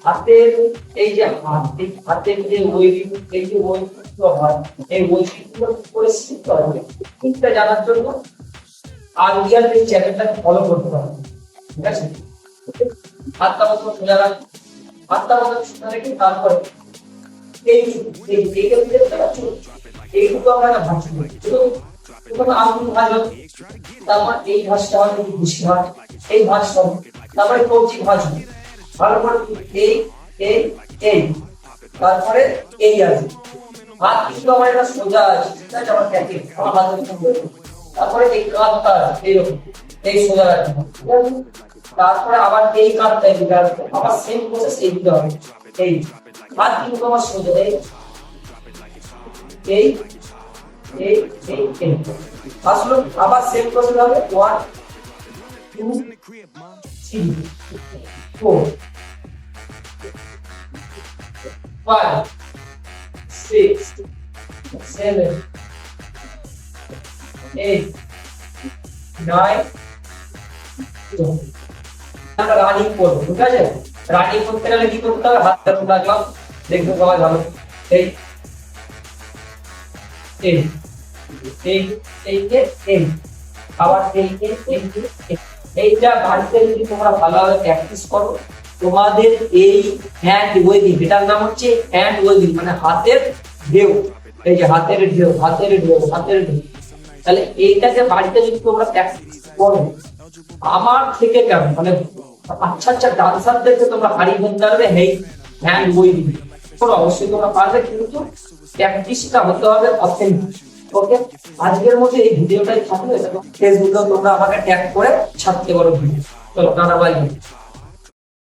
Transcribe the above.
হাতের এই যে হাতের যে এই যে বৈশিষ্ট্য হয়, এই বৈশিষ্ট্য করে শিখতে হবে। ঠিকটা জানার জন্য আজকের এই চ্যানেলটা ফলো করতে হবে। ঠিক আছে, হাতটা মতো সোজা রাখ, হাতটা মতো সোজা রেখে তারপরে এই এইটা দিতে পারছো, এইটুকু আমরা না ভাঁজ করি। প্রথমে আঙুল ভাঁজ হবে, তারপর এই ভাঁজটা হবে ঘুষি ভাঁজ, এই ভাঁজটা হবে, তারপরে কবজি ভাঁজ হবে, ভালো করে এই এই এই তারপরে এই আছে। হাত কিন্তু আমার এটা সোজা আছে, ঠিক আছে, আমার ক্যাচিং আমার হাতের সঙ্গে। তারপরে এই কাঁধটা এইরকম এই সোজা রাখবো, ঠিক আছে? তারপরে আবার এই কাঁধটা এদিকে আসবে, আবার সেম প্রসেস এই দিতে হবে। এই হাত কিন্তু আমার সোজা, এই এই এই এই এই আসলো, আবার সেম প্রসেস হবে। 1 2 3 4 5 6 7 8 9 10। আমরা রানিং করবো, ঠিক আছে? রানিং করতে গেলে কি করতে হবে? হাতটা রাখলাম, দেখবো সবাই ভালো। এই এই এই এই এই আবার এই এইটা বাড়িতে যদি তোমরা ভালোভাবে প্র্যাকটিস করো, তোমাদের এই হ্যান্ড ওয়েভিং, এটার নাম হচ্ছে হ্যান্ড ওয়েভিং, মানে হাতের ঢেউ। এই যে হাতের ঢেউ, হাতের ঢেউ, হাতের ঢেউ, তাহলে এইটাকে বাড়িতে যদি তোমরা প্র্যাকটিস করো, আমার থেকে কেমন মানে আচ্ছা আচ্ছা ডান্সারদেরকে তোমরা হারিয়ে ফেলতে পারবে এই হ্যান্ড ওয়েভিং। অবশ্যই তোমরা পারবে, কিন্তু প্র্যাকটিসটা হতে হবে অথেন্টিক। ওকে, আজকের মধ্যে এই ভিডিওটাই থাকলো। ফেসবুকেও তোমরা আমাকে ট্যাগ করে ছাড়তে পারো ভিডিও। চলো, টাটা, বাই।